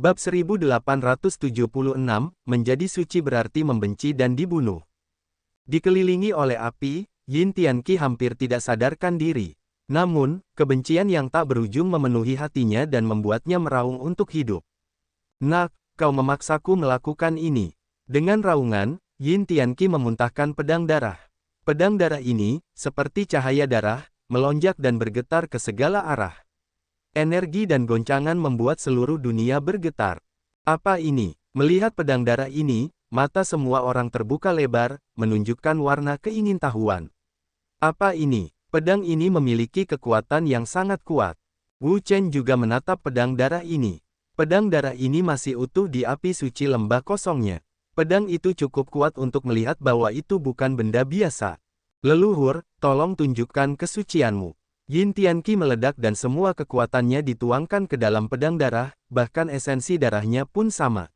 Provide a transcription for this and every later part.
Bab 1876, menjadi suci berarti membenci dan dibunuh. Dikelilingi oleh api, Yin Tianqi hampir tidak sadarkan diri. Namun, kebencian yang tak berujung memenuhi hatinya dan membuatnya meraung untuk hidup. Nak, kau memaksaku melakukan ini. Dengan raungan, Yin Tianqi memuntahkan pedang darah. Pedang darah ini, seperti cahaya darah, melonjak dan bergetar ke segala arah. Energi dan goncangan membuat seluruh dunia bergetar. Apa ini? Melihat pedang darah ini, mata semua orang terbuka lebar, menunjukkan warna keingintahuan. Apa ini? Pedang ini memiliki kekuatan yang sangat kuat. Wu Chen juga menatap pedang darah ini. Pedang darah ini masih utuh di api suci lembah kosongnya. Pedang itu cukup kuat untuk melihat bahwa itu bukan benda biasa. Leluhur, tolong tunjukkan kesucianmu. Yin Tianqi meledak dan semua kekuatannya dituangkan ke dalam pedang darah, bahkan esensi darahnya pun sama.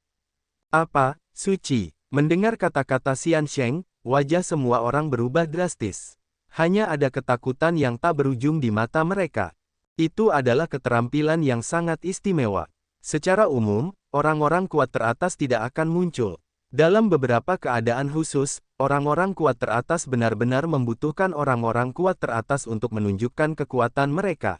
Apa? Suci. Mendengar kata-kata Xian Sheng, wajah semua orang berubah drastis. Hanya ada ketakutan yang tak berujung di mata mereka. Itu adalah keterampilan yang sangat istimewa. Secara umum, orang-orang kuat teratas tidak akan muncul. Dalam beberapa keadaan khusus, orang-orang kuat teratas benar-benar membutuhkan orang-orang kuat teratas untuk menunjukkan kekuatan mereka.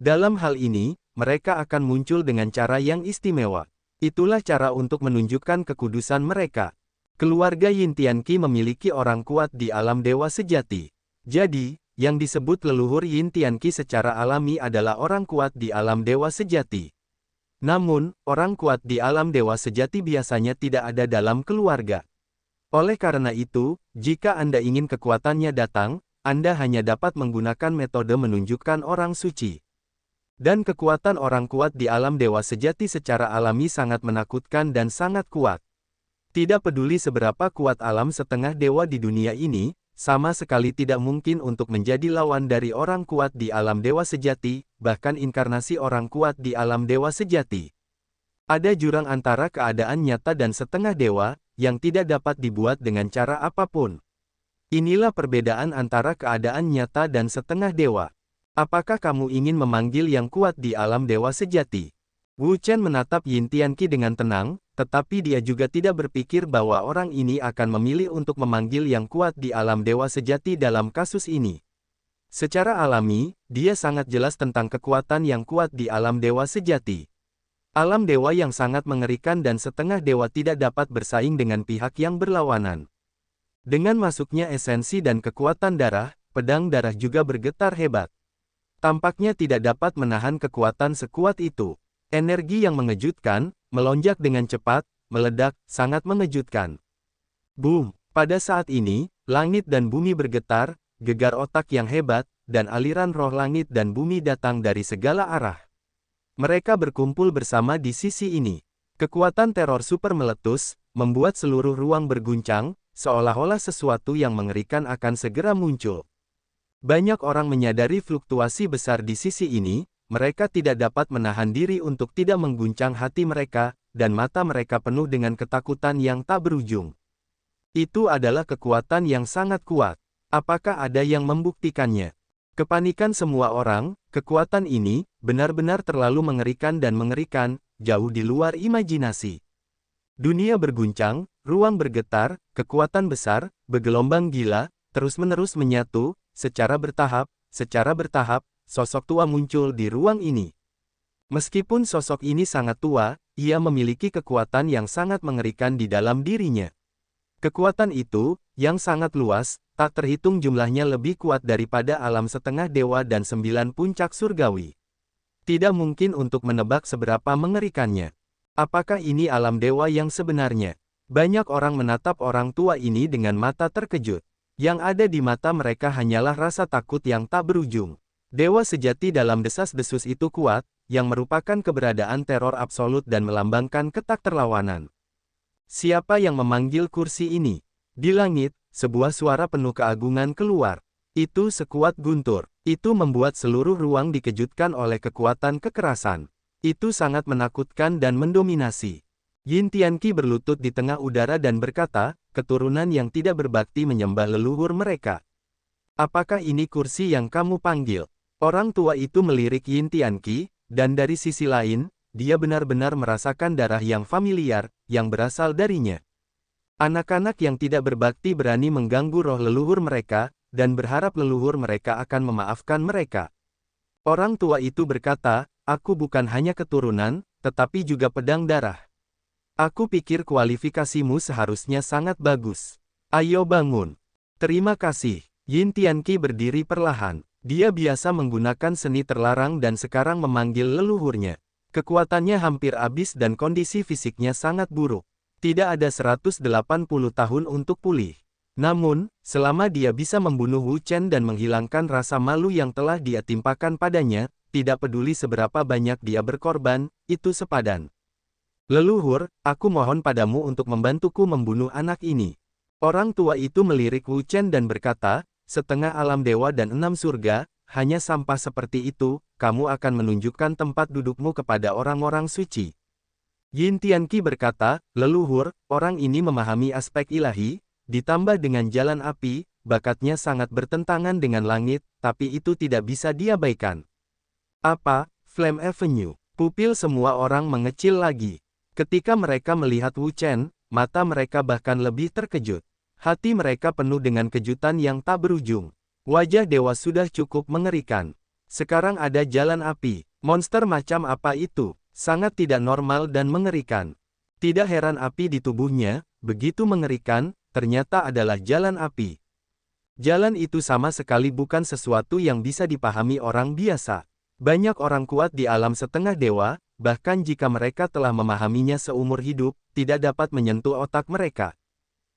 Dalam hal ini, mereka akan muncul dengan cara yang istimewa. Itulah cara untuk menunjukkan kekudusan mereka. Keluarga Yin Tianqi memiliki orang kuat di alam dewa sejati. Jadi, yang disebut leluhur Yin Tianqi secara alami adalah orang kuat di alam dewa sejati. Namun, orang kuat di alam dewa sejati biasanya tidak ada dalam keluarga. Oleh karena itu, jika Anda ingin kekuatannya datang, Anda hanya dapat menggunakan metode menunjukkan orang suci. Dan kekuatan orang kuat di alam dewa sejati secara alami sangat menakutkan dan sangat kuat. Tidak peduli seberapa kuat alam setengah dewa di dunia ini, sama sekali tidak mungkin untuk menjadi lawan dari orang kuat di alam dewa sejati, bahkan inkarnasi orang kuat di alam dewa sejati. Ada jurang antara keadaan nyata dan setengah dewa, yang tidak dapat dibuat dengan cara apapun. Inilah perbedaan antara keadaan nyata dan setengah dewa. Apakah kamu ingin memanggil yang kuat di alam dewa sejati? Wu Chen menatap Yin Tianqi dengan tenang, tetapi dia juga tidak berpikir bahwa orang ini akan memilih untuk memanggil yang kuat di alam dewa sejati dalam kasus ini. Secara alami, dia sangat jelas tentang kekuatan yang kuat di alam dewa sejati. Alam dewa yang sangat mengerikan dan setengah dewa tidak dapat bersaing dengan pihak yang berlawanan. Dengan masuknya esensi dan kekuatan darah, pedang darah juga bergetar hebat. Tampaknya tidak dapat menahan kekuatan sekuat itu. Energi yang mengejutkan, melonjak dengan cepat, meledak, sangat mengejutkan. Boom! Pada saat ini, langit dan bumi bergetar, gegar otak yang hebat, dan aliran roh langit dan bumi datang dari segala arah. Mereka berkumpul bersama di sisi ini. Kekuatan teror super meletus, membuat seluruh ruang berguncang, seolah-olah sesuatu yang mengerikan akan segera muncul. Banyak orang menyadari fluktuasi besar di sisi ini. Mereka tidak dapat menahan diri untuk tidak mengguncang hati mereka, dan mata mereka penuh dengan ketakutan yang tak berujung. Itu adalah kekuatan yang sangat kuat. Apakah ada yang membuktikannya? Kepanikan semua orang, kekuatan ini, benar-benar terlalu mengerikan dan mengerikan, jauh di luar imajinasi. Dunia berguncang, ruang bergetar, kekuatan besar, bergelombang gila, terus-menerus menyatu, secara bertahap, sosok tua muncul di ruang ini. Meskipun sosok ini sangat tua, ia memiliki kekuatan yang sangat mengerikan di dalam dirinya. Kekuatan itu, yang sangat luas, tak terhitung jumlahnya lebih kuat daripada alam setengah dewa dan 9 puncak surgawi. Tidak mungkin untuk menebak seberapa mengerikannya. Apakah ini alam dewa yang sebenarnya? Banyak orang menatap orang tua ini dengan mata terkejut. Yang ada di mata mereka hanyalah rasa takut yang tak berujung. Dewa sejati dalam desas-desus itu kuat, yang merupakan keberadaan teror absolut dan melambangkan ketakterlawanan. Siapa yang memanggil kursi ini? Di langit, sebuah suara penuh keagungan keluar. Itu sekuat guntur. Itu membuat seluruh ruang dikejutkan oleh kekuatan kekerasan. Itu sangat menakutkan dan mendominasi. Yin Tianqi berlutut di tengah udara dan berkata, keturunan yang tidak berbakti menyembah leluhur mereka. Apakah ini kursi yang kamu panggil? Orang tua itu melirik Yin Tianqi, dan dari sisi lain, dia benar-benar merasakan darah yang familiar, yang berasal darinya. Anak-anak yang tidak berbakti berani mengganggu roh leluhur mereka, dan berharap leluhur mereka akan memaafkan mereka. Orang tua itu berkata, aku bukan hanya keturunan, tetapi juga pedang darah. Aku pikir kualifikasimu seharusnya sangat bagus. Ayo bangun. Terima kasih. Yin Tianqi berdiri perlahan. Dia biasa menggunakan seni terlarang dan sekarang memanggil leluhurnya. Kekuatannya hampir habis dan kondisi fisiknya sangat buruk. Tidak ada 180 tahun untuk pulih. Namun, selama dia bisa membunuh Wu Chen dan menghilangkan rasa malu yang telah dia timpakan padanya, tidak peduli seberapa banyak dia berkorban, itu sepadan. Leluhur, aku mohon padamu untuk membantuku membunuh anak ini. Orang tua itu melirik Wu Chen dan berkata, setengah alam dewa dan 6 surga, hanya sampah seperti itu, kamu akan menunjukkan tempat dudukmu kepada orang-orang suci. Yin Tianqi berkata, leluhur, orang ini memahami aspek ilahi, ditambah dengan jalan api, bakatnya sangat bertentangan dengan langit, tapi itu tidak bisa diabaikan. Apa, Flame Avenue? Pupil semua orang mengecil lagi. Ketika mereka melihat Wu Chen, mata mereka bahkan lebih terkejut. Hati mereka penuh dengan kejutan yang tak berujung. Wajah dewa sudah cukup mengerikan. Sekarang ada jalan api. Monster macam apa itu? Sangat tidak normal dan mengerikan. Tidak heran api di tubuhnya, begitu mengerikan, ternyata adalah jalan api. Jalan itu sama sekali bukan sesuatu yang bisa dipahami orang biasa. Banyak orang kuat di alam setengah dewa, bahkan jika mereka telah memahaminya seumur hidup, tidak dapat menyentuh otak mereka.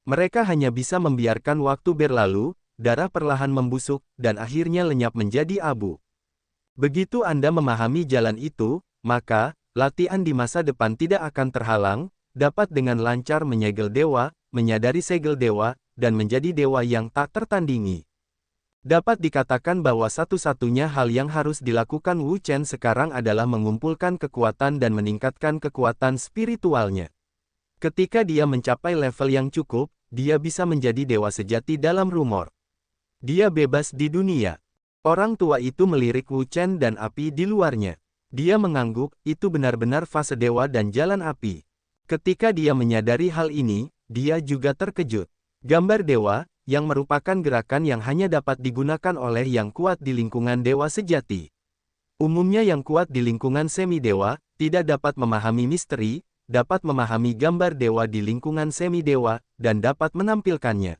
Mereka hanya bisa membiarkan waktu berlalu, darah perlahan membusuk, dan akhirnya lenyap menjadi abu. Begitu Anda memahami jalan itu, maka, latihan di masa depan tidak akan terhalang, dapat dengan lancar menyegel dewa, menyadari segel dewa, dan menjadi dewa yang tak tertandingi. Dapat dikatakan bahwa satu-satunya hal yang harus dilakukan Wu Chen sekarang adalah mengumpulkan kekuatan dan meningkatkan kekuatan spiritualnya. Ketika dia mencapai level yang cukup, dia bisa menjadi dewa sejati dalam rumor. Dia bebas di dunia. Orang tua itu melirik Wu Chen dan api di luarnya. Dia mengangguk, itu benar-benar fase dewa dan jalan api. Ketika dia menyadari hal ini, dia juga terkejut. Gambar dewa, yang merupakan gerakan yang hanya dapat digunakan oleh yang kuat di lingkungan dewa sejati. Umumnya yang kuat di lingkungan semi-dewa, tidak dapat memahami misteri, dapat memahami gambar dewa di lingkungan semi-dewa, dan dapat menampilkannya.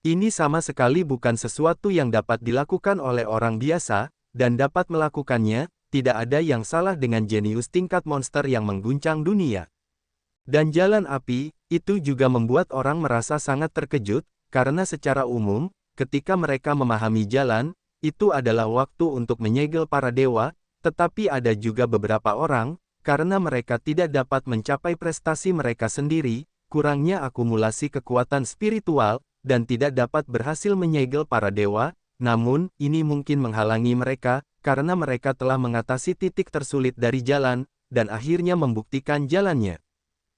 Ini sama sekali bukan sesuatu yang dapat dilakukan oleh orang biasa, dan dapat melakukannya, tidak ada yang salah dengan jenius tingkat monster yang mengguncang dunia. Dan jalan api, itu juga membuat orang merasa sangat terkejut, karena secara umum, ketika mereka memahami jalan, itu adalah waktu untuk menyegel para dewa, tetapi ada juga beberapa orang, karena mereka tidak dapat mencapai prestasi mereka sendiri, kurangnya akumulasi kekuatan spiritual, dan tidak dapat berhasil menyegel para dewa, namun, ini mungkin menghalangi mereka, karena mereka telah mengatasi titik tersulit dari jalan, dan akhirnya membuktikan jalannya.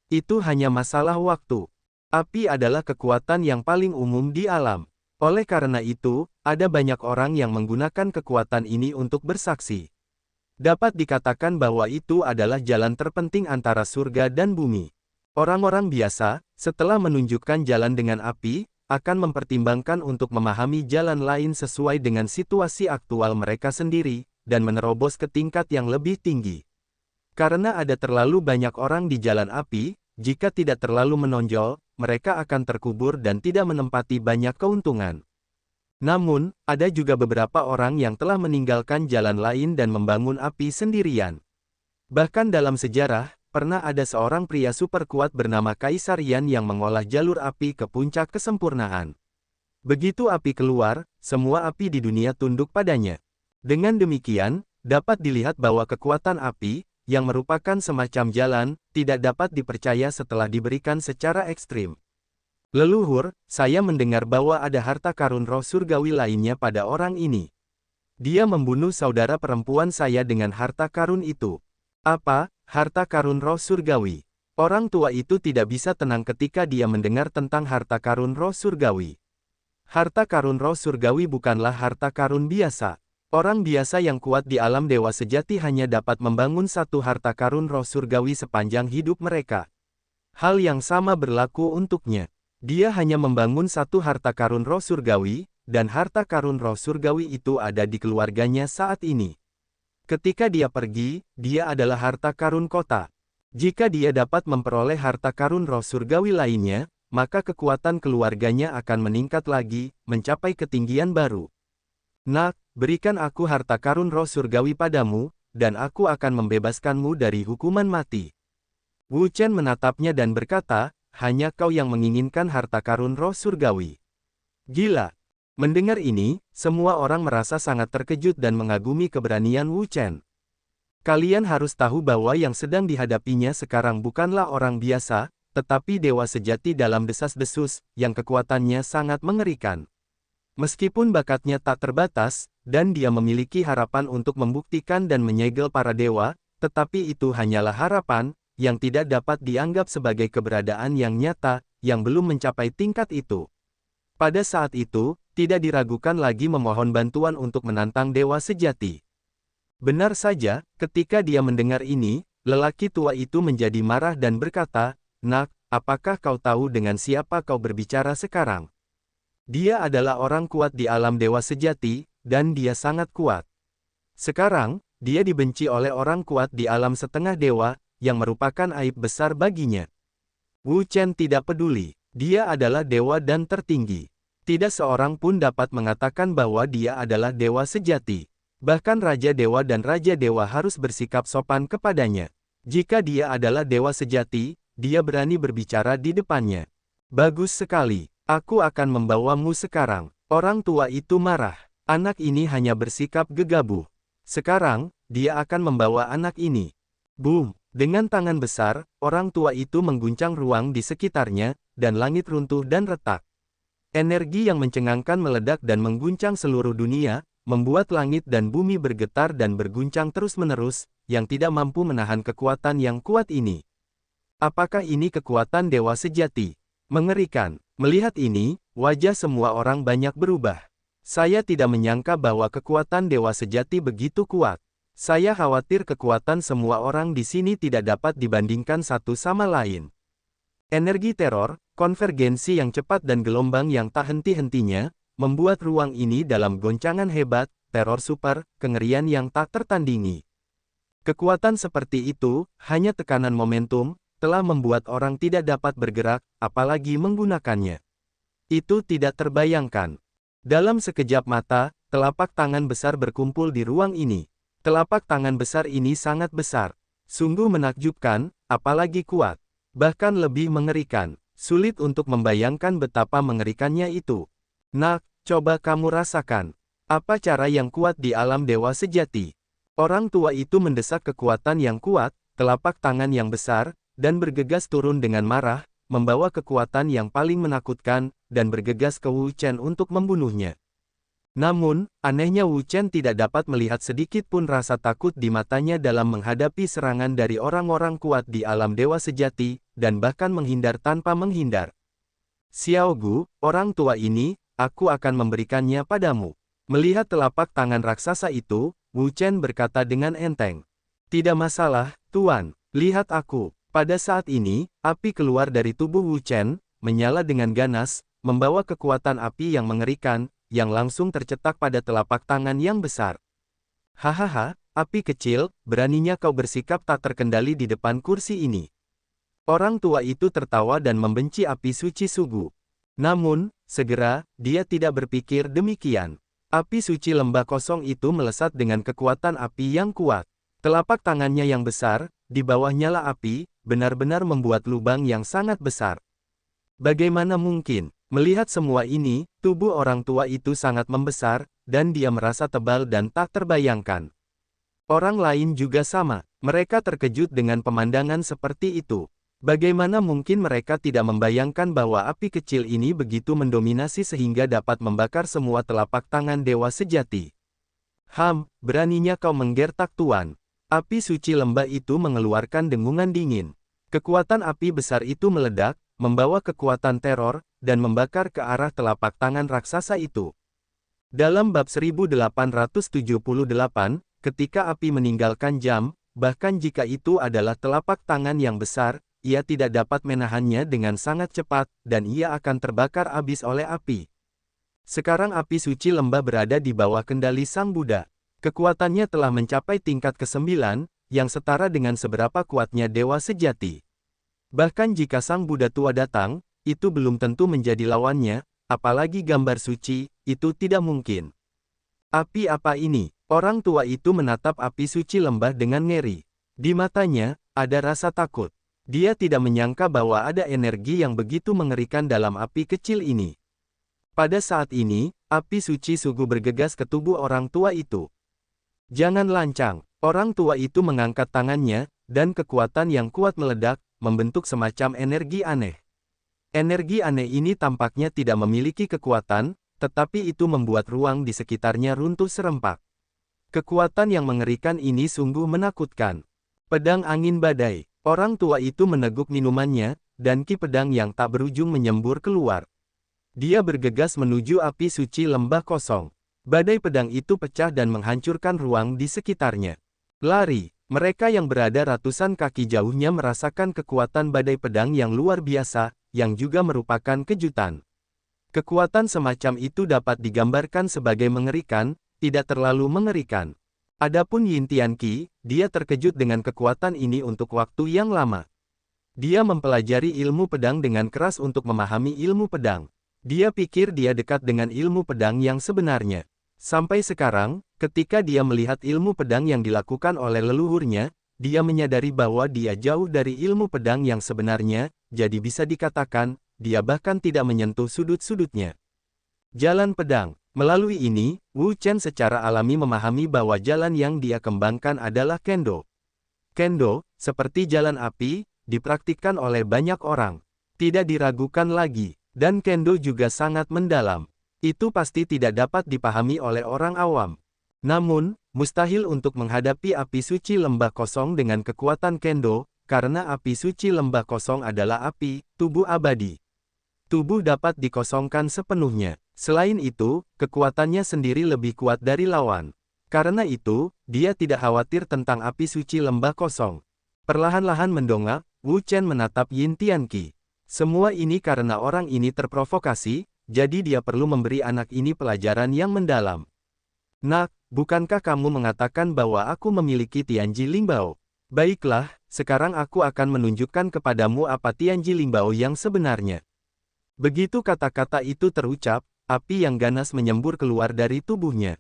Itu hanya masalah waktu. Api adalah kekuatan yang paling umum di alam. Oleh karena itu, ada banyak orang yang menggunakan kekuatan ini untuk bersaksi. Dapat dikatakan bahwa itu adalah jalan terpenting antara surga dan bumi. Orang-orang biasa, setelah menunjukkan jalan dengan api, akan mempertimbangkan untuk memahami jalan lain sesuai dengan situasi aktual mereka sendiri, dan menerobos ke tingkat yang lebih tinggi. Karena ada terlalu banyak orang di jalan api, jika tidak terlalu menonjol, mereka akan terkubur dan tidak menempati banyak keuntungan. Namun, ada juga beberapa orang yang telah meninggalkan jalan lain dan membangun api sendirian. Bahkan dalam sejarah, pernah ada seorang pria super kuat bernama Kaisar Yan yang mengolah jalur api ke puncak kesempurnaan. Begitu api keluar, semua api di dunia tunduk padanya. Dengan demikian, dapat dilihat bahwa kekuatan api, yang merupakan semacam jalan, tidak dapat dipercaya setelah diberikan secara ekstrim. Leluhur, saya mendengar bahwa ada harta karun roh surgawi lainnya pada orang ini. Dia membunuh saudara perempuan saya dengan harta karun itu. Apa? Harta karun roh surgawi. Orang tua itu tidak bisa tenang ketika dia mendengar tentang harta karun roh surgawi. Harta karun roh surgawi bukanlah harta karun biasa. Orang biasa yang kuat di alam dewa sejati hanya dapat membangun satu harta karun roh surgawi sepanjang hidup mereka. Hal yang sama berlaku untuknya. Dia hanya membangun satu harta karun roh surgawi, dan harta karun roh surgawi itu ada di keluarganya saat ini. Ketika dia pergi, dia adalah harta karun kota. Jika dia dapat memperoleh harta karun roh surgawi lainnya, maka kekuatan keluarganya akan meningkat lagi, mencapai ketinggian baru. Nak, berikan aku harta karun roh surgawi padamu, dan aku akan membebaskanmu dari hukuman mati. Wu Chen menatapnya dan berkata, hanya kau yang menginginkan harta karun roh surgawi. Gila. Mendengar ini, semua orang merasa sangat terkejut dan mengagumi keberanian Wu Chen. Kalian harus tahu bahwa yang sedang dihadapinya sekarang bukanlah orang biasa, tetapi dewa sejati dalam desas-desus, yang kekuatannya sangat mengerikan. Meskipun bakatnya tak terbatas, dan dia memiliki harapan untuk membuktikan dan menyegel para dewa, tetapi itu hanyalah harapan, yang tidak dapat dianggap sebagai keberadaan yang nyata, yang belum mencapai tingkat itu. Pada saat itu, tidak diragukan lagi memohon bantuan untuk menantang dewa sejati. Benar saja, ketika dia mendengar ini, lelaki tua itu menjadi marah dan berkata, "Nak, apakah kau tahu dengan siapa kau berbicara sekarang? Dia adalah orang kuat di alam dewa sejati, dan dia sangat kuat. Sekarang, dia dibenci oleh orang kuat di alam setengah dewa, yang merupakan aib besar baginya." Wu Chen tidak peduli, dia adalah dewa dan tertinggi. Tidak seorang pun dapat mengatakan bahwa dia adalah dewa sejati. Bahkan Raja Dewa dan Raja Dewa harus bersikap sopan kepadanya. Jika dia adalah dewa sejati, dia berani berbicara di depannya. Bagus sekali. Aku akan membawamu sekarang. Orang tua itu marah. Anak ini hanya bersikap gegabah. Sekarang, dia akan membawa anak ini. Boom! Dengan tangan besar, orang tua itu mengguncang ruang di sekitarnya, dan langit runtuh dan retak. Energi yang mencengangkan meledak dan mengguncang seluruh dunia, membuat langit dan bumi bergetar dan berguncang terus-menerus, yang tidak mampu menahan kekuatan yang kuat ini. Apakah ini kekuatan dewa sejati? Mengerikan. Melihat ini, wajah semua orang banyak berubah. Saya tidak menyangka bahwa kekuatan dewa sejati begitu kuat. Saya khawatir kekuatan semua orang di sini tidak dapat dibandingkan satu sama lain. Energi teror, konvergensi yang cepat dan gelombang yang tak henti-hentinya, membuat ruang ini dalam goncangan hebat, teror super, kengerian yang tak tertandingi. Kekuatan seperti itu, hanya tekanan momentum, telah membuat orang tidak dapat bergerak, apalagi menggunakannya. Itu tidak terbayangkan. Dalam sekejap mata, telapak tangan besar berkumpul di ruang ini. Telapak tangan besar ini sangat besar. Sungguh menakjubkan, apalagi kuat. Bahkan lebih mengerikan. Sulit untuk membayangkan betapa mengerikannya itu. Nak, coba kamu rasakan. Apa cara yang kuat di alam dewa sejati? Orang tua itu mendesak kekuatan yang kuat, telapak tangan yang besar, dan bergegas turun dengan marah, membawa kekuatan yang paling menakutkan, dan bergegas ke Wu Chen untuk membunuhnya. Namun, anehnya Wu Chen tidak dapat melihat sedikit pun rasa takut di matanya dalam menghadapi serangan dari orang-orang kuat di alam dewa sejati, dan bahkan menghindar tanpa menghindar. Xiao Gu, orang tua ini, aku akan memberikannya padamu. Melihat telapak tangan raksasa itu, Wu Chen berkata dengan enteng. Tidak masalah, Tuan, lihat aku. Pada saat ini, api keluar dari tubuh Wu Chen, menyala dengan ganas, membawa kekuatan api yang mengerikan, yang langsung tercetak pada telapak tangan yang besar. Hahaha, api kecil, beraninya kau bersikap tak terkendali di depan kursi ini. Orang tua itu tertawa dan membenci api suci Sugu. Namun, segera, dia tidak berpikir demikian. Api suci lembah kosong itu melesat dengan kekuatan api yang kuat. Telapak tangannya yang besar, di bawah nyala api, benar-benar membuat lubang yang sangat besar. Bagaimana mungkin? Melihat semua ini, tubuh orang tua itu sangat membesar, dan dia merasa tebal dan tak terbayangkan. Orang lain juga sama, mereka terkejut dengan pemandangan seperti itu. Bagaimana mungkin mereka tidak membayangkan bahwa api kecil ini begitu mendominasi sehingga dapat membakar semua telapak tangan dewa sejati. Beraninya kau menggertak Tuan. Api suci lembah itu mengeluarkan dengungan dingin. Kekuatan api besar itu meledak, membawa kekuatan teror, dan membakar ke arah telapak tangan raksasa itu. Dalam bab 1878, ketika api meninggalkan jam, bahkan jika itu adalah telapak tangan yang besar, ia tidak dapat menahannya dengan sangat cepat, dan ia akan terbakar habis oleh api. Sekarang api suci lembah berada di bawah kendali Sang Buddha. Kekuatannya telah mencapai tingkat ke-9, yang setara dengan seberapa kuatnya dewa sejati. Bahkan jika Sang Buddha tua datang, itu belum tentu menjadi lawannya, apalagi gambar suci, itu tidak mungkin. Api apa ini? Orang tua itu menatap api suci lembah dengan ngeri. Di matanya, ada rasa takut. Dia tidak menyangka bahwa ada energi yang begitu mengerikan dalam api kecil ini. Pada saat ini, api suci sungguh bergegas ke tubuh orang tua itu. Jangan lancang. Orang tua itu mengangkat tangannya, dan kekuatan yang kuat meledak, membentuk semacam energi aneh. Energi aneh ini tampaknya tidak memiliki kekuatan, tetapi itu membuat ruang di sekitarnya runtuh serempak. Kekuatan yang mengerikan ini sungguh menakutkan. Pedang angin badai. Orang tua itu meneguk minumannya, dan ki pedang yang tak berujung menyembur keluar. Dia bergegas menuju api suci lembah kosong. Badai pedang itu pecah dan menghancurkan ruang di sekitarnya. Lari. Mereka yang berada ratusan kaki jauhnya merasakan kekuatan badai pedang yang luar biasa, yang juga merupakan kejutan. Kekuatan semacam itu dapat digambarkan sebagai mengerikan, tidak terlalu mengerikan. Adapun Yin Tianqi, dia terkejut dengan kekuatan ini untuk waktu yang lama. Dia mempelajari ilmu pedang dengan keras untuk memahami ilmu pedang. Dia pikir dia dekat dengan ilmu pedang yang sebenarnya. Sampai sekarang, ketika dia melihat ilmu pedang yang dilakukan oleh leluhurnya, dia menyadari bahwa dia jauh dari ilmu pedang yang sebenarnya, jadi bisa dikatakan, dia bahkan tidak menyentuh sudut-sudutnya. Jalan pedang. Melalui ini, Wu Chen secara alami memahami bahwa jalan yang dia kembangkan adalah Kendo. Kendo, seperti jalan api, dipraktikkan oleh banyak orang. Tidak diragukan lagi, dan Kendo juga sangat mendalam. Itu pasti tidak dapat dipahami oleh orang awam. Namun, mustahil untuk menghadapi api suci lembah kosong dengan kekuatan Kendo, karena api suci lembah kosong adalah api, tubuh abadi. Tubuh dapat dikosongkan sepenuhnya. Selain itu, kekuatannya sendiri lebih kuat dari lawan. Karena itu, dia tidak khawatir tentang api suci lembah kosong. Perlahan-lahan mendongak, Wu Chen menatap Yin Tianqi. Semua ini karena orang ini terprovokasi, jadi dia perlu memberi anak ini pelajaran yang mendalam. Nak, bukankah kamu mengatakan bahwa aku memiliki Tianji Lingbao? Baiklah, sekarang aku akan menunjukkan kepadamu apa Tianji Lingbao yang sebenarnya. Begitu kata-kata itu terucap, api yang ganas menyembur keluar dari tubuhnya.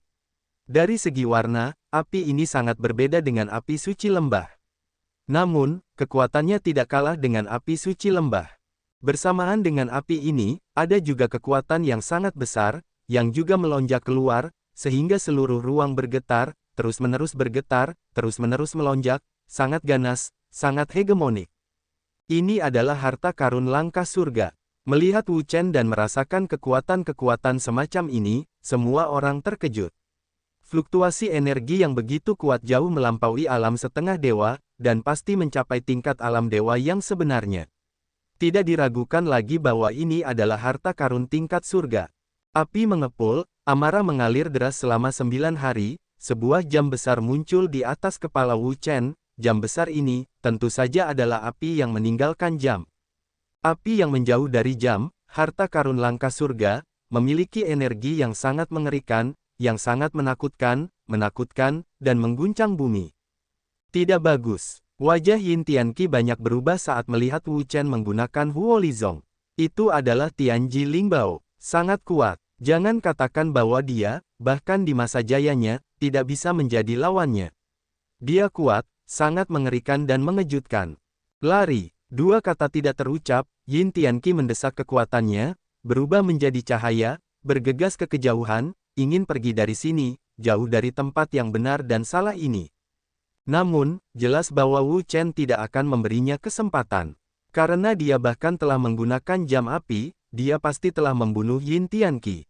Dari segi warna, api ini sangat berbeda dengan api suci lembah. Namun, kekuatannya tidak kalah dengan api suci lembah. Bersamaan dengan api ini, ada juga kekuatan yang sangat besar, yang juga melonjak keluar, sehingga seluruh ruang bergetar, terus-menerus melonjak, sangat ganas, sangat hegemonik. Ini adalah harta karun langkah surga. Melihat Wu Chen dan merasakan kekuatan-kekuatan semacam ini, semua orang terkejut. Fluktuasi energi yang begitu kuat jauh melampaui alam setengah dewa, dan pasti mencapai tingkat alam dewa yang sebenarnya. Tidak diragukan lagi bahwa ini adalah harta karun tingkat surga. Api mengepul, amarah mengalir deras selama 9 hari, sebuah jam besar muncul di atas kepala Wu Chen. Jam besar ini, tentu saja adalah api yang meninggalkan jam. Api yang menjauh dari jam, harta karun langkah surga, memiliki energi yang sangat mengerikan, yang sangat menakutkan, dan mengguncang bumi. Tidak bagus. Wajah Yin Tianqi banyak berubah saat melihat Wu Chen menggunakan Huo Lizong. Itu adalah Tianji Lingbao. Sangat kuat. Jangan katakan bahwa dia, bahkan di masa jayanya, tidak bisa menjadi lawannya. Dia kuat, sangat mengerikan dan mengejutkan. Lari. Dua kata tidak terucap, Yin Tianqi mendesak kekuatannya, berubah menjadi cahaya, bergegas ke kejauhan, ingin pergi dari sini, jauh dari tempat yang benar dan salah ini. Namun, jelas bahwa Wu Chen tidak akan memberinya kesempatan. Karena dia bahkan telah menggunakan jam api, dia pasti telah membunuh Yin Tianqi.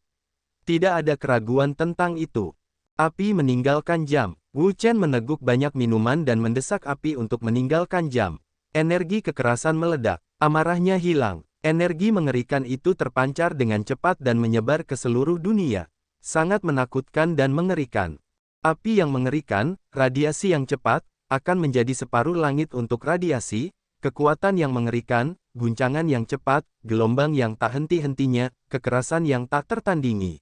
Tidak ada keraguan tentang itu. Api meninggalkan jam. Wu Chen meneguk banyak minuman dan mendesak api untuk meninggalkan jam. Energi kekerasan meledak, amarahnya hilang. Energi mengerikan itu terpancar dengan cepat dan menyebar ke seluruh dunia. Sangat menakutkan dan mengerikan. Api yang mengerikan, radiasi yang cepat, akan menjadi separuh langit untuk radiasi, kekuatan yang mengerikan, guncangan yang cepat, gelombang yang tak henti-hentinya, kekerasan yang tak tertandingi.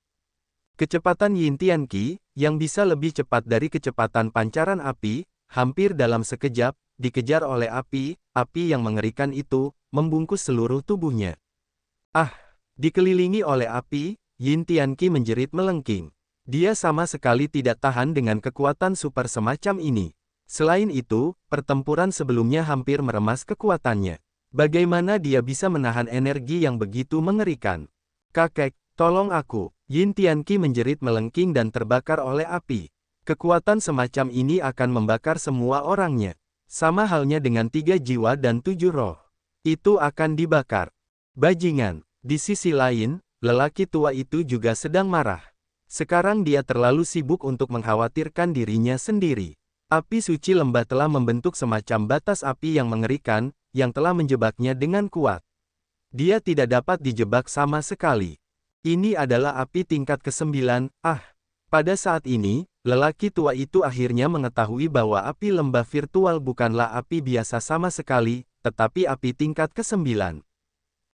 Kecepatan Yin Tianqi, yang bisa lebih cepat dari kecepatan pancaran api, hampir dalam sekejap, dikejar oleh api yang mengerikan itu, membungkus seluruh tubuhnya. Ah! Dikelilingi oleh api, Yin Tianqi menjerit melengking. Dia sama sekali tidak tahan dengan kekuatan super semacam ini. Selain itu, pertempuran sebelumnya hampir meremas kekuatannya. Bagaimana dia bisa menahan energi yang begitu mengerikan? Kakek, tolong aku! Yin Tianqi menjerit melengking dan terbakar oleh api. Kekuatan semacam ini akan membakar semua orangnya. Sama halnya dengan 3 jiwa dan 7 roh. Itu akan dibakar. Bajingan! Di sisi lain, lelaki tua itu juga sedang marah. Sekarang dia terlalu sibuk untuk mengkhawatirkan dirinya sendiri. Api suci lembah telah membentuk semacam batas api yang mengerikan, yang telah menjebaknya dengan kuat. Dia tidak dapat dijebak sama sekali. Ini adalah api tingkat ke-9, Pada saat ini, lelaki tua itu akhirnya mengetahui bahwa api lembah virtual bukanlah api biasa sama sekali, tetapi api tingkat ke-9.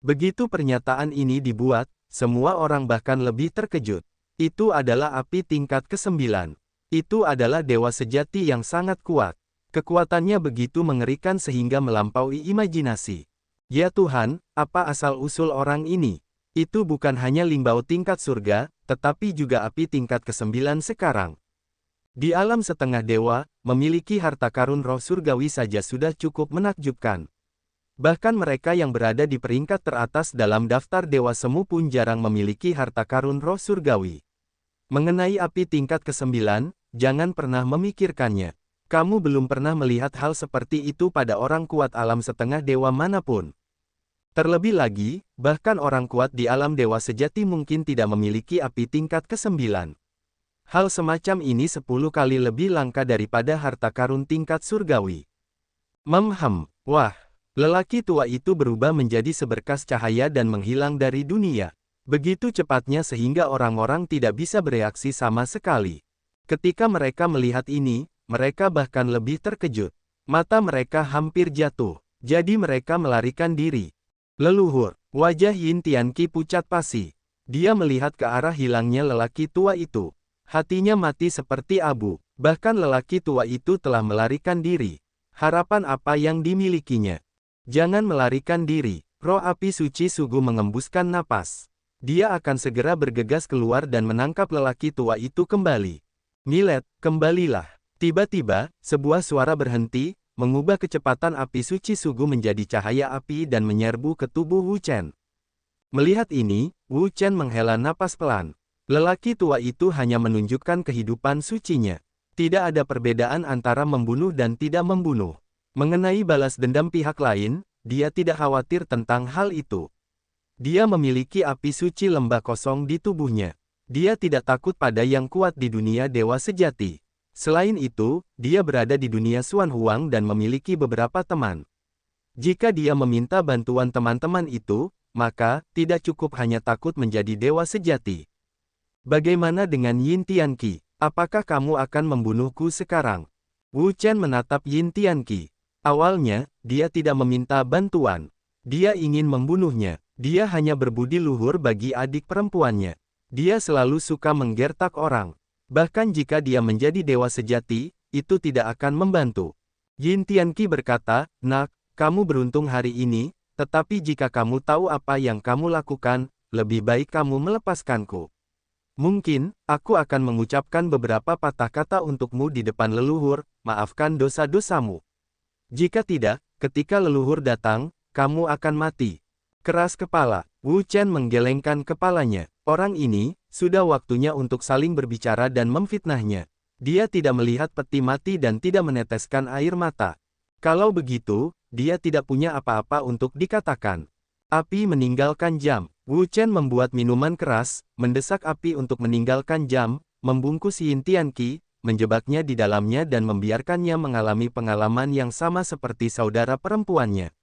Begitu pernyataan ini dibuat, semua orang bahkan lebih terkejut. Itu adalah api tingkat ke-9. Itu adalah dewa sejati yang sangat kuat. Kekuatannya begitu mengerikan sehingga melampaui imajinasi. Ya Tuhan, apa asal-usul orang ini? Itu bukan hanya Lingbao tingkat surga, tetapi juga api tingkat ke-9 sekarang. Di alam setengah dewa, memiliki harta karun roh surgawi saja sudah cukup menakjubkan. Bahkan mereka yang berada di peringkat teratas dalam daftar dewa semu pun jarang memiliki harta karun roh surgawi. Mengenai api tingkat ke-9, jangan pernah memikirkannya. Kamu belum pernah melihat hal seperti itu pada orang kuat alam setengah dewa manapun. Terlebih lagi, bahkan orang kuat di alam dewa sejati mungkin tidak memiliki api tingkat ke-9. Hal semacam ini 10 kali lebih langka daripada harta karun tingkat surgawi. Wah! Lelaki tua itu berubah menjadi seberkas cahaya dan menghilang dari dunia. Begitu cepatnya sehingga orang-orang tidak bisa bereaksi sama sekali. Ketika mereka melihat ini, mereka bahkan lebih terkejut. Mata mereka hampir jatuh. Jadi mereka melarikan diri. Leluhur, wajah Yin Tianqi pucat pasi. Dia melihat ke arah hilangnya lelaki tua itu. Hatinya mati seperti abu. Bahkan lelaki tua itu telah melarikan diri. Harapan apa yang dimilikinya? Jangan melarikan diri. Roh api suci Sugu mengembuskan napas. Dia akan segera bergegas keluar dan menangkap lelaki tua itu kembali. Millet, kembalilah. Tiba-tiba, sebuah suara berhenti, mengubah kecepatan api suci Sugu menjadi cahaya api dan menyerbu ke tubuh Wu Chen. Melihat ini, Wu Chen menghela napas pelan. Lelaki tua itu hanya menunjukkan kehidupan sucinya. Tidak ada perbedaan antara membunuh dan tidak membunuh. Mengenai balas dendam pihak lain, dia tidak khawatir tentang hal itu. Dia memiliki api suci lembah kosong di tubuhnya. Dia tidak takut pada yang kuat di dunia dewa sejati. Selain itu, dia berada di dunia Xuan Huang dan memiliki beberapa teman. Jika dia meminta bantuan teman-teman itu, maka tidak cukup hanya takut menjadi dewa sejati. Bagaimana dengan Yin Tianqi? Apakah kamu akan membunuhku sekarang? Wu Chen menatap Yin Tianqi. Awalnya, dia tidak meminta bantuan. Dia ingin membunuhnya. Dia hanya berbudi luhur bagi adik perempuannya. Dia selalu suka menggertak orang. Bahkan jika dia menjadi dewa sejati, itu tidak akan membantu. Yin Tianqi berkata, "Nak, kamu beruntung hari ini, tetapi jika kamu tahu apa yang kamu lakukan, lebih baik kamu melepaskanku. Mungkin, aku akan mengucapkan beberapa patah kata untukmu di depan leluhur, maafkan dosa-dosamu. Jika tidak, ketika leluhur datang, kamu akan mati." Keras kepala, Wu Chen menggelengkan kepalanya. Orang ini, sudah waktunya untuk saling berbicara dan memfitnahnya. Dia tidak melihat peti mati dan tidak meneteskan air mata. Kalau begitu, dia tidak punya apa-apa untuk dikatakan. Api meninggalkan jam. Wu Chen membuat minuman keras, mendesak api untuk meninggalkan jam, membungkus Yin Tianqi, menjebaknya di dalamnya dan membiarkannya mengalami pengalaman yang sama seperti saudara perempuannya.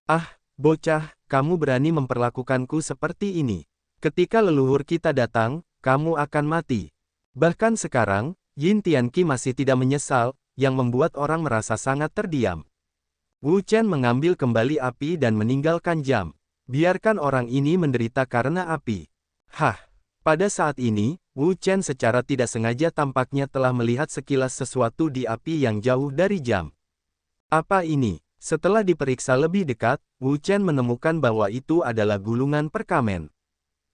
"Ah, bocah, kamu berani memperlakukanku seperti ini. Ketika leluhur kita datang, kamu akan mati. Bahkan sekarang, Yin Tianqi masih tidak menyesal, yang membuat orang merasa sangat terdiam. Wu Chen mengambil kembali api dan meninggalkan jam. Biarkan orang ini menderita karena api. Hah! Pada saat ini, Wu Chen secara tidak sengaja tampaknya telah melihat sekilas sesuatu di api yang jauh dari jam. Apa ini? Setelah diperiksa lebih dekat, Wu Chen menemukan bahwa itu adalah gulungan perkamen.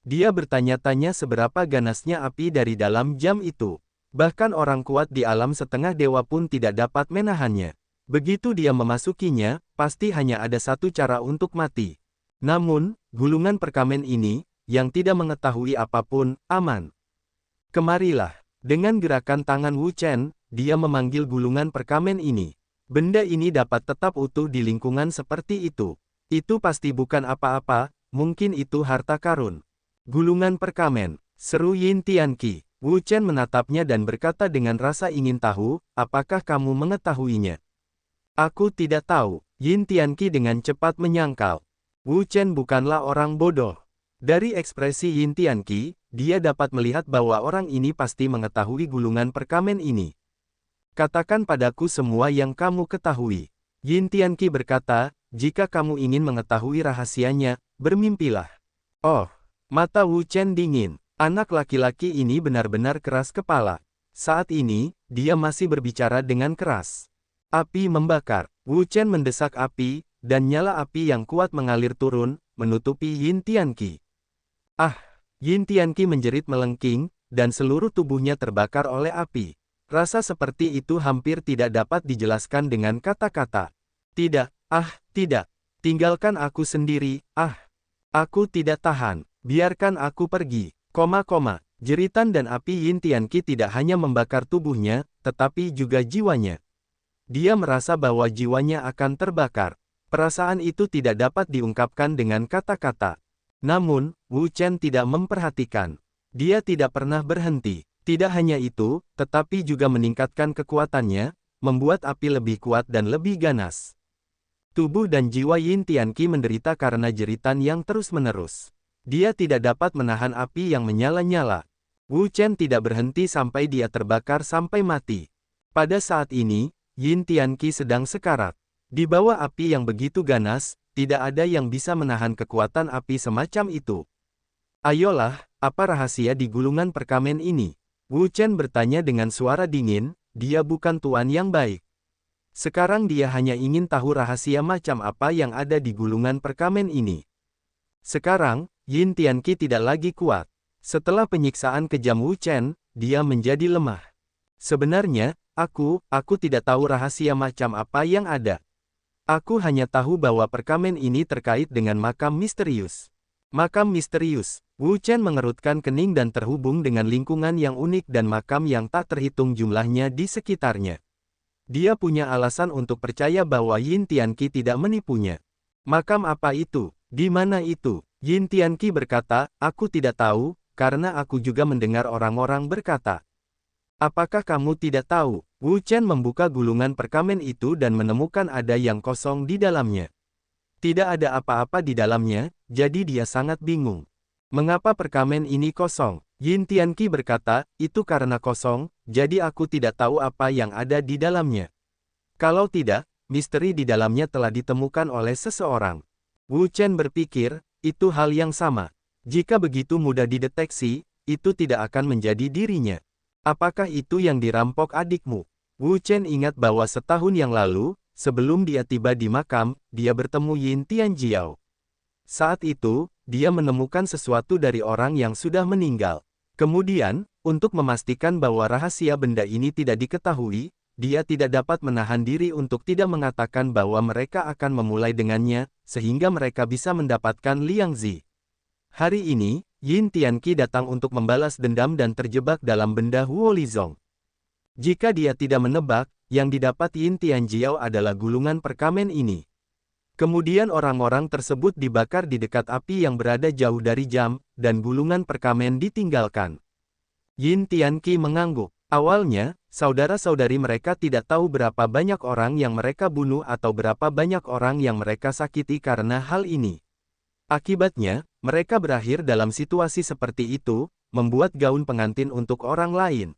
Dia bertanya-tanya seberapa ganasnya api dari dalam jam itu. Bahkan orang kuat di alam setengah dewa pun tidak dapat menahannya. Begitu dia memasukinya, pasti hanya ada satu cara untuk mati. Namun, gulungan perkamen ini, yang tidak mengetahui apapun, aman. Kemarilah. Dengan gerakan tangan Wu Chen, dia memanggil gulungan perkamen ini. Benda ini dapat tetap utuh di lingkungan seperti itu. Itu pasti bukan apa-apa, mungkin itu harta karun. Gulungan perkamen, seru Yin Tianqi. Wu Chen menatapnya dan berkata dengan rasa ingin tahu, apakah kamu mengetahuinya? Aku tidak tahu, Yin Tianqi dengan cepat menyangkal. Wu Chen bukanlah orang bodoh. Dari ekspresi Yin Tianqi, dia dapat melihat bahwa orang ini pasti mengetahui gulungan perkamen ini. Katakan padaku semua yang kamu ketahui. Yin Tianqi berkata, jika kamu ingin mengetahui rahasianya, bermimpilah. Oh, mata Wu Chen dingin. Anak laki-laki ini benar-benar keras kepala. Saat ini, dia masih berbicara dengan keras. Api membakar. Wu Chen mendesak api, dan nyala api yang kuat mengalir turun, menutupi Yin Tianqi. Ah! Yin Tianqi menjerit melengking, dan seluruh tubuhnya terbakar oleh api. Rasa seperti itu hampir tidak dapat dijelaskan dengan kata-kata. Tidak, tidak. Tinggalkan aku sendiri, Aku tidak tahan. Biarkan aku pergi. Jeritan dan api Yin Tianqi tidak hanya membakar tubuhnya, tetapi juga jiwanya. Dia merasa bahwa jiwanya akan terbakar. Perasaan itu tidak dapat diungkapkan dengan kata-kata. Namun, Wu Chen tidak memperhatikan. Dia tidak pernah berhenti. Tidak hanya itu, tetapi juga meningkatkan kekuatannya, membuat api lebih kuat dan lebih ganas. Tubuh dan jiwa Yin Tianqi menderita karena jeritan yang terus-menerus. Dia tidak dapat menahan api yang menyala-nyala. Wu Chen tidak berhenti sampai dia terbakar sampai mati. Pada saat ini, Yin Tianqi sedang sekarat. Di bawah api yang begitu ganas, tidak ada yang bisa menahan kekuatan api semacam itu. Ayolah, apa rahasia di gulungan perkamen ini? Wu Chen bertanya dengan suara dingin, dia bukan tuan yang baik. Sekarang dia hanya ingin tahu rahasia macam apa yang ada di gulungan perkamen ini. Sekarang, Yin Tianqi tidak lagi kuat. Setelah penyiksaan kejam Wu Chen, dia menjadi lemah. Sebenarnya, aku tidak tahu rahasia macam apa yang ada. Aku hanya tahu bahwa perkamen ini terkait dengan makam misterius. Makam misterius. Wu Chen mengerutkan kening dan terhubung dengan lingkungan yang unik dan makam yang tak terhitung jumlahnya di sekitarnya. Dia punya alasan untuk percaya bahwa Yin Tianqi tidak menipunya. Makam apa itu? Di mana itu? Yin Tianqi berkata, aku tidak tahu, karena aku juga mendengar orang-orang berkata. Apakah kamu tidak tahu? Wu Chen membuka gulungan perkamen itu dan menemukan ada yang kosong di dalamnya. Tidak ada apa-apa di dalamnya, jadi dia sangat bingung. Mengapa perkamen ini kosong? Yin Tianqi berkata, itu karena kosong, jadi aku tidak tahu apa yang ada di dalamnya. Kalau tidak, misteri di dalamnya telah ditemukan oleh seseorang. Wu Chen berpikir, itu hal yang sama. Jika begitu mudah dideteksi, itu tidak akan menjadi dirinya. Apakah itu yang dirampok adikmu? Wu Chen ingat bahwa setahun yang lalu, sebelum dia tiba di makam, dia bertemu Yin Tianjiao. Saat itu, dia menemukan sesuatu dari orang yang sudah meninggal. Kemudian, untuk memastikan bahwa rahasia benda ini tidak diketahui, dia tidak dapat menahan diri untuk tidak mengatakan bahwa mereka akan memulai dengannya, sehingga mereka bisa mendapatkan Liang Zi. Hari ini, Yin Tianqi datang untuk membalas dendam dan terjebak dalam benda Huo Lizong. Jika dia tidak menebak, yang didapat Yin Tianjiao adalah gulungan perkamen ini. Kemudian orang-orang tersebut dibakar di dekat api yang berada jauh dari jam, dan gulungan perkamen ditinggalkan. Yin Tianqi mengangguk. Awalnya, saudara-saudari mereka tidak tahu berapa banyak orang yang mereka bunuh atau berapa banyak orang yang mereka sakiti karena hal ini. Akibatnya, mereka berakhir dalam situasi seperti itu, membuat gaun pengantin untuk orang lain.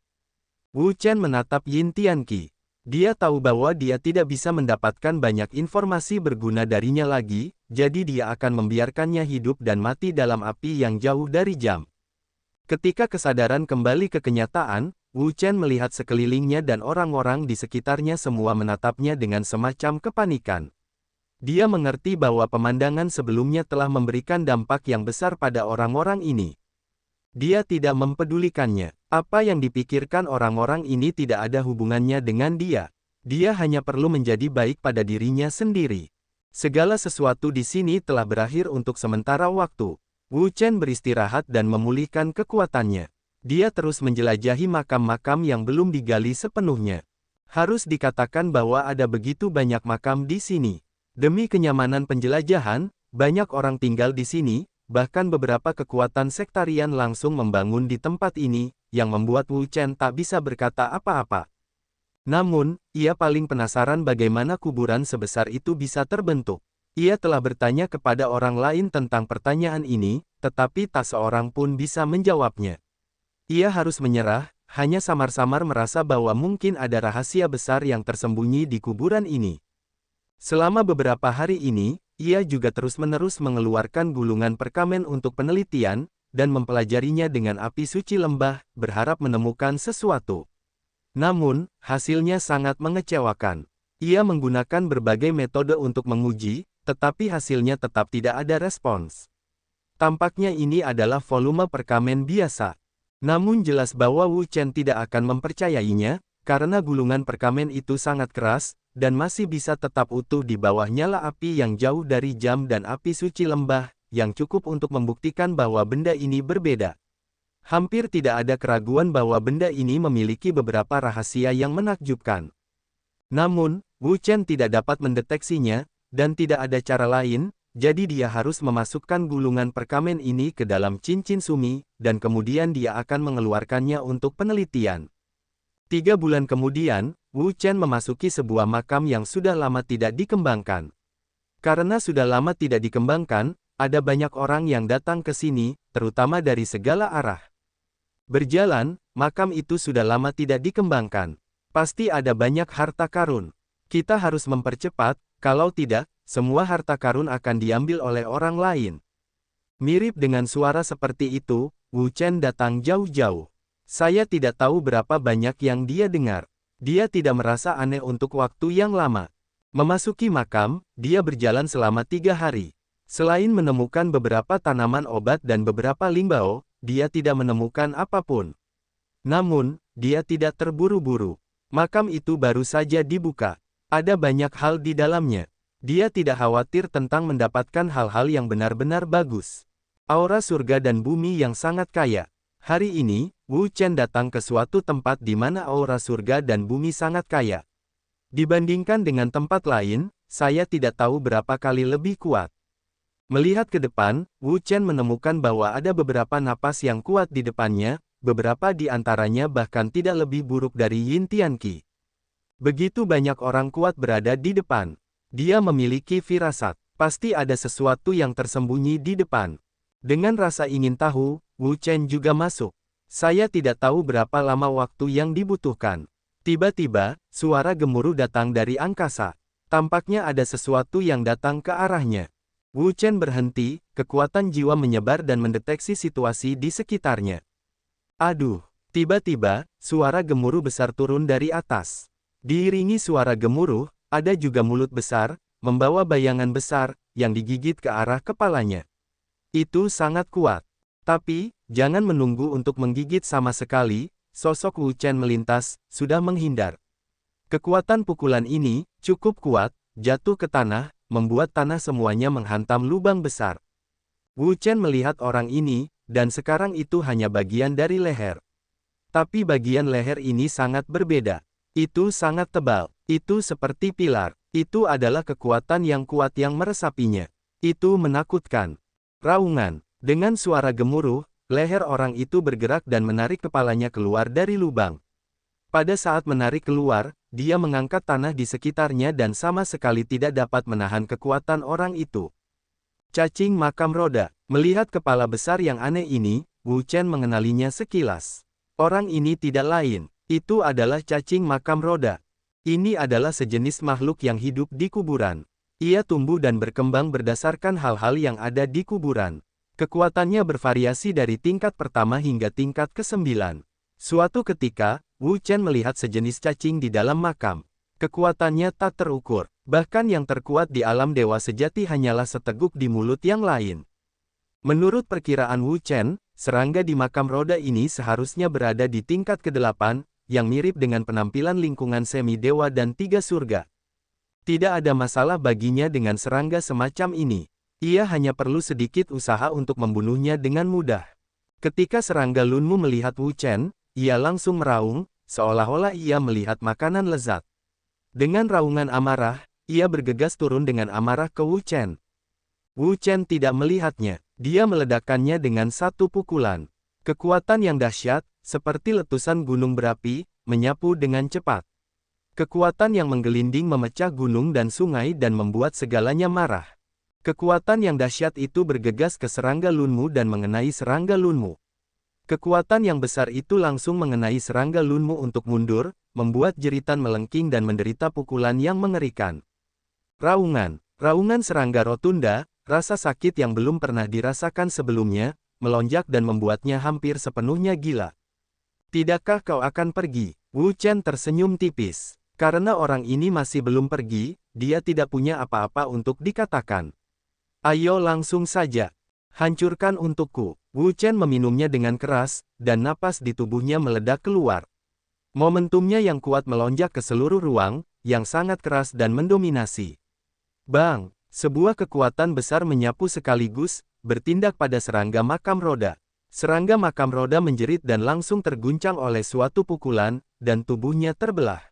Wu Chen menatap Yin Tianqi. Dia tahu bahwa dia tidak bisa mendapatkan banyak informasi berguna darinya lagi, jadi dia akan membiarkannya hidup dan mati dalam api yang jauh dari jam. Ketika kesadaran kembali ke kenyataan, Wu Chen melihat sekelilingnya dan orang-orang di sekitarnya semua menatapnya dengan semacam kepanikan. Dia mengerti bahwa pemandangan sebelumnya telah memberikan dampak yang besar pada orang-orang ini. Dia tidak mempedulikannya. Apa yang dipikirkan orang-orang ini tidak ada hubungannya dengan dia. Dia hanya perlu menjadi baik pada dirinya sendiri. Segala sesuatu di sini telah berakhir untuk sementara waktu. Wu Chen beristirahat dan memulihkan kekuatannya. Dia terus menjelajahi makam-makam yang belum digali sepenuhnya. Harus dikatakan bahwa ada begitu banyak makam di sini. Demi kenyamanan penjelajahan, banyak orang tinggal di sini. Bahkan beberapa kekuatan sektarian langsung membangun di tempat ini, yang membuat Wu Chen tak bisa berkata apa-apa. Namun, ia paling penasaran bagaimana kuburan sebesar itu bisa terbentuk. Ia telah bertanya kepada orang lain tentang pertanyaan ini, tetapi tak seorang pun bisa menjawabnya. Ia harus menyerah, hanya samar-samar merasa bahwa mungkin ada rahasia besar yang tersembunyi di kuburan ini. Selama beberapa hari ini, ia juga terus-menerus mengeluarkan gulungan perkamen untuk penelitian, dan mempelajarinya dengan api suci lembah, berharap menemukan sesuatu. Namun, hasilnya sangat mengecewakan. Ia menggunakan berbagai metode untuk menguji, tetapi hasilnya tetap tidak ada respons. Tampaknya ini adalah volume perkamen biasa. Namun jelas bahwa Wu Chen tidak akan mempercayainya, karena gulungan perkamen itu sangat keras, dan masih bisa tetap utuh di bawah nyala api yang jauh dari jam dan api suci lembah, yang cukup untuk membuktikan bahwa benda ini berbeda. Hampir tidak ada keraguan bahwa benda ini memiliki beberapa rahasia yang menakjubkan. Namun, Wu Chen tidak dapat mendeteksinya, dan tidak ada cara lain, jadi dia harus memasukkan gulungan perkamen ini ke dalam cincin sumi, dan kemudian dia akan mengeluarkannya untuk penelitian. 3 bulan kemudian, Wu Chen memasuki sebuah makam yang sudah lama tidak dikembangkan. Karena sudah lama tidak dikembangkan, ada banyak orang yang datang ke sini, terutama dari segala arah. Berjalan, makam itu sudah lama tidak dikembangkan. Pasti ada banyak harta karun. Kita harus mempercepat, kalau tidak, semua harta karun akan diambil oleh orang lain. Mirip dengan suara seperti itu, Wu Chen datang jauh-jauh. Saya tidak tahu berapa banyak yang dia dengar. Dia tidak merasa aneh untuk waktu yang lama. Memasuki makam, dia berjalan selama 3 hari. Selain menemukan beberapa tanaman obat dan beberapa limbao, dia tidak menemukan apapun. Namun, dia tidak terburu-buru. Makam itu baru saja dibuka. Ada banyak hal di dalamnya. Dia tidak khawatir tentang mendapatkan hal-hal yang benar-benar bagus. Aura surga dan bumi yang sangat kaya. Hari ini, Wu Chen datang ke suatu tempat di mana aura surga dan bumi sangat kaya. Dibandingkan dengan tempat lain, saya tidak tahu berapa kali lebih kuat. Melihat ke depan, Wu Chen menemukan bahwa ada beberapa napas yang kuat di depannya, beberapa di antaranya bahkan tidak lebih buruk dari Yin Tianqi. Begitu banyak orang kuat berada di depan. Dia memiliki firasat, pasti ada sesuatu yang tersembunyi di depan. Dengan rasa ingin tahu, Wu Chen juga masuk. Saya tidak tahu berapa lama waktu yang dibutuhkan. Tiba-tiba, suara gemuruh datang dari angkasa. Tampaknya ada sesuatu yang datang ke arahnya. Wu Chen berhenti, kekuatan jiwa menyebar dan mendeteksi situasi di sekitarnya. Aduh! Tiba-tiba, suara gemuruh besar turun dari atas. Diiringi suara gemuruh, ada juga mulut besar, membawa bayangan besar, yang digigit ke arah kepalanya. Itu sangat kuat. Tapi, jangan menunggu untuk menggigit sama sekali, sosok Wu Chen melintas, sudah menghindar. Kekuatan pukulan ini, cukup kuat, jatuh ke tanah, membuat tanah semuanya menghantam lubang besar. Wu Chen melihat orang ini, dan sekarang itu hanya bagian dari leher. Tapi bagian leher ini sangat berbeda. Itu sangat tebal, itu seperti pilar, itu adalah kekuatan yang kuat yang meresapinya. Itu menakutkan. Raungan. Dengan suara gemuruh, leher orang itu bergerak dan menarik kepalanya keluar dari lubang. Pada saat menarik keluar, dia mengangkat tanah di sekitarnya dan sama sekali tidak dapat menahan kekuatan orang itu. Cacing makam roda. Melihat kepala besar yang aneh ini, Wu Chen mengenalinya sekilas. Orang ini tidak lain, itu adalah cacing makam roda. Ini adalah sejenis makhluk yang hidup di kuburan. Ia tumbuh dan berkembang berdasarkan hal-hal yang ada di kuburan. Kekuatannya bervariasi dari tingkat pertama hingga tingkat ke-9. Suatu ketika, Wu Chen melihat sejenis cacing di dalam makam. Kekuatannya tak terukur. Bahkan yang terkuat di alam dewa sejati hanyalah seteguk di mulut yang lain. Menurut perkiraan Wu Chen, serangga di makam roda ini seharusnya berada di tingkat ke-8, yang mirip dengan penampilan lingkungan semi-dewa dan 3 surga. Tidak ada masalah baginya dengan serangga semacam ini. Ia hanya perlu sedikit usaha untuk membunuhnya dengan mudah. Ketika serangga Lunmu melihat Wu Chen, ia langsung meraung, seolah-olah ia melihat makanan lezat. Dengan raungan amarah, ia bergegas turun dengan amarah ke Wu Chen. Wu Chen tidak melihatnya, dia meledakkannya dengan satu pukulan. Kekuatan yang dahsyat, seperti letusan gunung berapi, menyapu dengan cepat. Kekuatan yang menggelinding memecah gunung dan sungai dan membuat segalanya marah. Kekuatan yang dahsyat itu bergegas ke serangga Lunmu dan mengenai serangga Lunmu. Kekuatan yang besar itu langsung mengenai serangga Lunmu untuk mundur, membuat jeritan melengking dan menderita pukulan yang mengerikan. Raungan serangga rotunda, rasa sakit yang belum pernah dirasakan sebelumnya, melonjak dan membuatnya hampir sepenuhnya gila. Tidakkah kau akan pergi? Wu Chen tersenyum tipis. Karena orang ini masih belum pergi, dia tidak punya apa-apa untuk dikatakan. Ayo langsung saja. Hancurkan untukku. Wu Chen meminumnya dengan keras, dan napas di tubuhnya meledak keluar. Momentumnya yang kuat melonjak ke seluruh ruang, yang sangat keras dan mendominasi. Bang! Sebuah kekuatan besar menyapu sekaligus, bertindak pada serangga makam roda. Serangga makam roda menjerit dan langsung terguncang oleh suatu pukulan, dan tubuhnya terbelah.